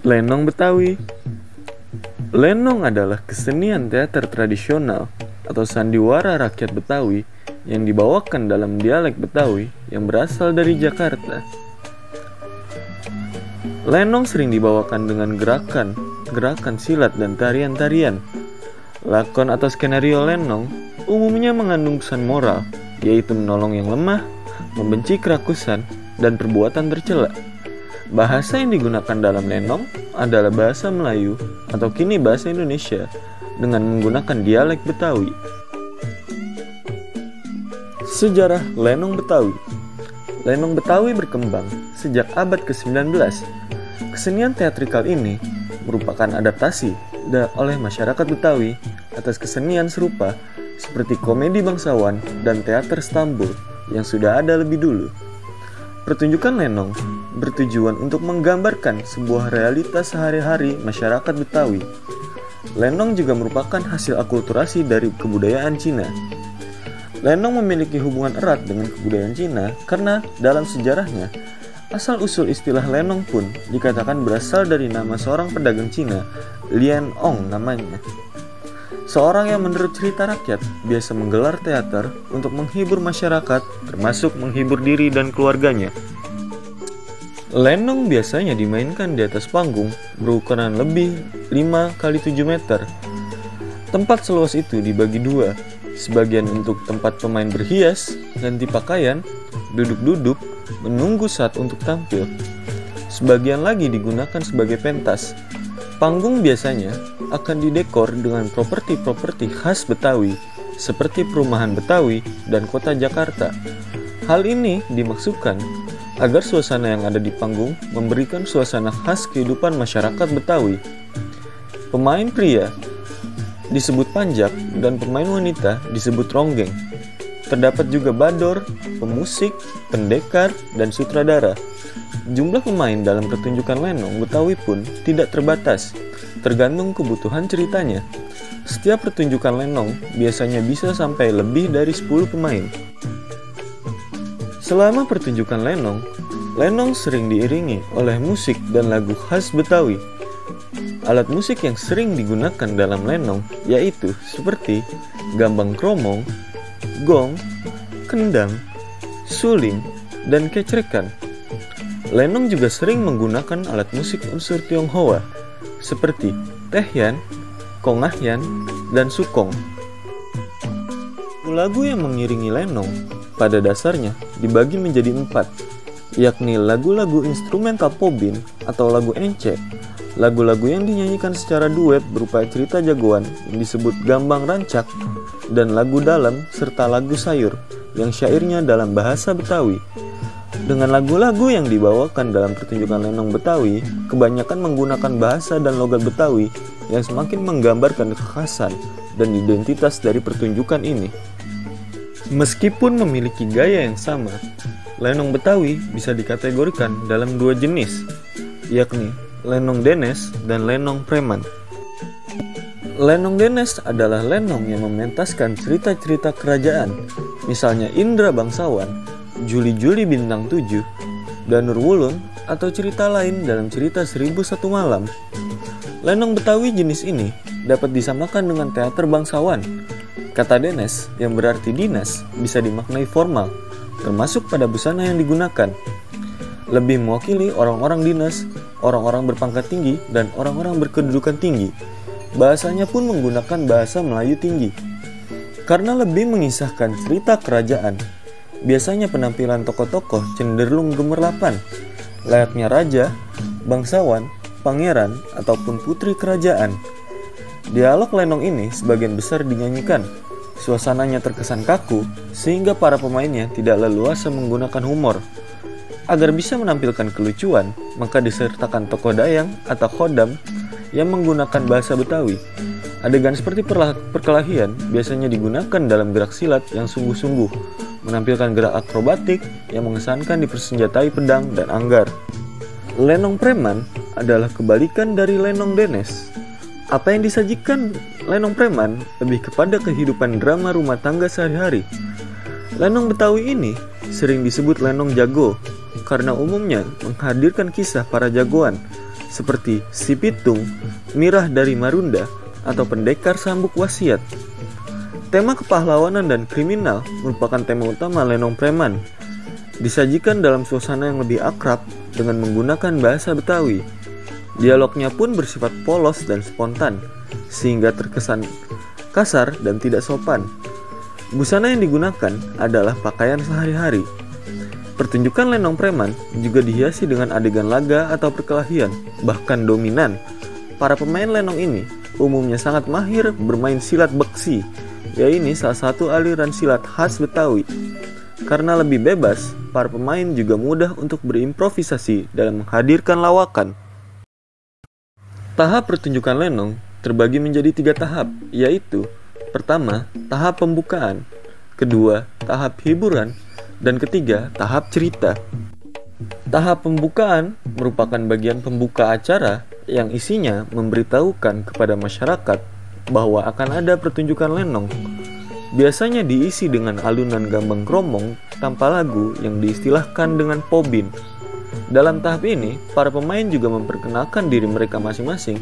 Lenong Betawi. Lenong adalah kesenian teater tradisional atau sandiwara rakyat Betawi yang dibawakan dalam dialek Betawi yang berasal dari Jakarta. Lenong sering dibawakan dengan gerakan silat dan tarian-tarian. Lakon atau skenario lenong umumnya mengandung pesan moral, yaitu menolong yang lemah, membenci kerakusan, dan perbuatan tercela. Bahasa yang digunakan dalam lenong adalah bahasa Melayu atau kini bahasa Indonesia dengan menggunakan dialek Betawi. Sejarah lenong Betawi. Lenong Betawi berkembang sejak abad ke-19. Kesenian teatrikal ini merupakan adaptasi oleh masyarakat Betawi atas kesenian serupa seperti komedi bangsawan dan teater Stambul yang sudah ada lebih dulu. Pertunjukan lenong bertujuan untuk menggambarkan sebuah realitas sehari-hari masyarakat Betawi. Lenong juga merupakan hasil akulturasi dari kebudayaan Cina. Lenong memiliki hubungan erat dengan kebudayaan Cina karena dalam sejarahnya, asal-usul istilah lenong pun dikatakan berasal dari nama seorang pedagang Cina, Lian Ong namanya. Seorang yang menurut cerita rakyat biasa menggelar teater untuk menghibur masyarakat, termasuk menghibur diri dan keluarganya. Lenong biasanya dimainkan di atas panggung berukuran lebih 5x7 meter. Tempat seluas itu dibagi dua, sebagian untuk tempat pemain berhias, ganti pakaian, duduk-duduk, menunggu saat untuk tampil. Sebagian lagi digunakan sebagai pentas. Panggung biasanya akan didekor dengan properti-properti khas Betawi, seperti perumahan Betawi dan kota Jakarta. Hal ini dimaksudkan agar suasana yang ada di panggung memberikan suasana khas kehidupan masyarakat Betawi. Pemain pria disebut panjak dan pemain wanita disebut ronggeng. Terdapat juga bador, pemusik, pendekar, dan sutradara. Jumlah pemain dalam pertunjukan lenong Betawi pun tidak terbatas, tergantung kebutuhan ceritanya. Setiap pertunjukan lenong biasanya bisa sampai lebih dari 10 pemain. Selama pertunjukan lenong, lenong sering diiringi oleh musik dan lagu khas Betawi. Alat musik yang sering digunakan dalam lenong yaitu seperti gambang kromong, gong, kendang, suling, dan kecrekan. Lenong juga sering menggunakan alat musik unsur Tionghoa seperti tehyan, kongahyan, dan sukong. Lagu yang mengiringi lenong pada dasarnya dibagi menjadi 4, yakni lagu-lagu instrumental pobin atau lagu ence, lagu-lagu yang dinyanyikan secara duet berupa cerita jagoan yang disebut gambang rancak, dan lagu dalam serta lagu sayur yang syairnya dalam bahasa Betawi. Dengan lagu-lagu yang dibawakan dalam pertunjukan lenong Betawi, kebanyakan menggunakan bahasa dan logat Betawi yang semakin menggambarkan kekhasan dan identitas dari pertunjukan ini. Meskipun memiliki gaya yang sama, lenong Betawi bisa dikategorikan dalam 2 jenis, yakni lenong denes dan lenong preman. Lenong denes adalah lenong yang mementaskan cerita-cerita kerajaan, misalnya Indra Bangsawan, Juli-Juli Bintang 7, dan Nurwulun, atau cerita lain dalam cerita 1001 Malam. Lenong Betawi jenis ini dapat disamakan dengan teater bangsawan. Kata denes yang berarti dinas bisa dimaknai formal, termasuk pada busana yang digunakan. Lebih mewakili orang-orang dinas, orang-orang berpangkat tinggi, dan orang-orang berkedudukan tinggi. Bahasanya pun menggunakan bahasa Melayu tinggi. Karena lebih mengisahkan cerita kerajaan, biasanya penampilan tokoh-tokoh cenderung gemerlapan, layaknya raja, bangsawan, pangeran, ataupun putri kerajaan. Dialog lenong ini sebagian besar dinyanyikan. Suasananya terkesan kaku, sehingga para pemainnya tidak leluasa menggunakan humor. Agar bisa menampilkan kelucuan, maka disertakan tokoh dayang atau khodam yang menggunakan bahasa Betawi. Adegan seperti perkelahian biasanya digunakan dalam gerak silat yang sungguh-sungguh, menampilkan gerak akrobatik yang mengesankan dipersenjatai pedang dan anggar. Lenong preman adalah kebalikan dari lenong denes. Apa yang disajikan lenong preman lebih kepada kehidupan drama rumah tangga sehari-hari. Lenong Betawi ini sering disebut lenong jago karena umumnya menghadirkan kisah para jagoan seperti Si Pitung, Mirah dari Marunda, atau Pendekar Sambuk Wasiat. Tema kepahlawanan dan kriminal merupakan tema utama Lenong Preman. Disajikan dalam suasana yang lebih akrab dengan menggunakan bahasa Betawi. Dialognya pun bersifat polos dan spontan, sehingga terkesan kasar dan tidak sopan. Busana yang digunakan adalah pakaian sehari-hari. Pertunjukan Lenong Preman juga dihiasi dengan adegan laga atau perkelahian, bahkan dominan. Para pemain lenong ini umumnya sangat mahir bermain silat beksi, yaitu salah satu aliran silat khas Betawi. Karena lebih bebas, para pemain juga mudah untuk berimprovisasi dalam menghadirkan lawakan. Tahap pertunjukan lenong terbagi menjadi 3 tahap, yaitu pertama, tahap pembukaan, kedua, tahap hiburan, dan ketiga, tahap cerita. Tahap pembukaan merupakan bagian pembuka acara yang isinya memberitahukan kepada masyarakat bahwa akan ada pertunjukan lenong. Biasanya diisi dengan alunan gambang kromong tanpa lagu yang diistilahkan dengan pobin. Dalam tahap ini, para pemain juga memperkenalkan diri mereka masing-masing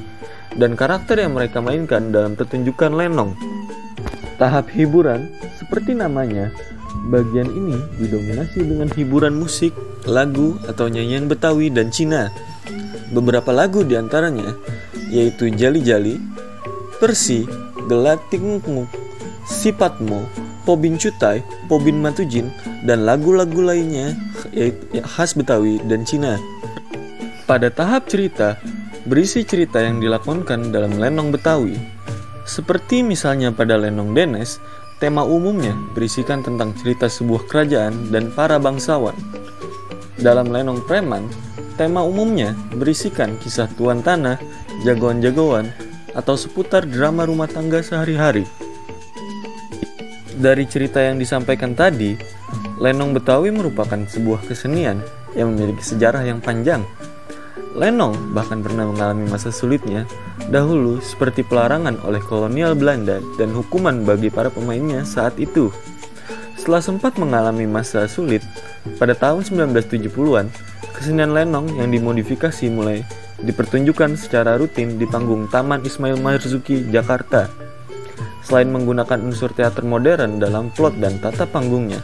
dan karakter yang mereka mainkan dalam pertunjukan lenong. Tahap hiburan, seperti namanya, bagian ini didominasi dengan hiburan musik, lagu atau nyanyian Betawi dan Cina. Beberapa lagu diantaranya yaitu Jali-Jali, Persi, Gelatik Nguk-Nguk, Sipatmo, Pobin Cutai, Pobin Matujin, dan lagu-lagu lainnya yaitu khas Betawi dan Cina. Pada tahap cerita, berisi cerita yang dilakonkan dalam lenong Betawi. Seperti misalnya pada lenong Denes, tema umumnya berisikan tentang cerita sebuah kerajaan dan para bangsawan. Dalam lenong Preman, tema umumnya berisikan kisah tuan tanah, jagoan-jagoan, atau seputar drama rumah tangga sehari-hari. Dari cerita yang disampaikan tadi, lenong Betawi merupakan sebuah kesenian yang memiliki sejarah yang panjang. Lenong bahkan pernah mengalami masa sulitnya dahulu, seperti pelarangan oleh kolonial Belanda dan hukuman bagi para pemainnya saat itu. Setelah sempat mengalami masa sulit, pada tahun 1970-an, kesenian lenong yang dimodifikasi mulai dipertunjukkan secara rutin di panggung Taman Ismail Marzuki, Jakarta. Selain menggunakan unsur teater modern dalam plot dan tata panggungnya,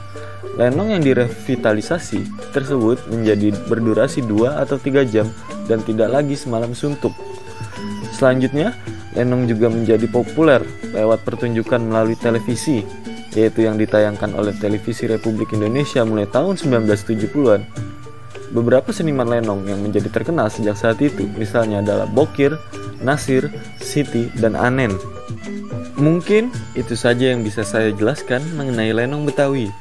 lenong yang direvitalisasi tersebut menjadi berdurasi 2 atau 3 jam dan tidak lagi semalam suntuk. Selanjutnya, lenong juga menjadi populer lewat pertunjukan melalui televisi, yaitu yang ditayangkan oleh Televisi Republik Indonesia mulai tahun 1970-an. Beberapa seniman lenong yang menjadi terkenal sejak saat itu misalnya adalah Bokir, Nasir, Siti, dan Anen. Mungkin itu saja yang bisa saya jelaskan mengenai lenong Betawi.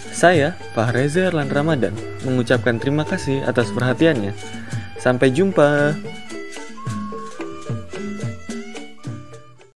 Saya, Pak Reza Erlan Ramadan, mengucapkan terima kasih atas perhatiannya. Sampai jumpa.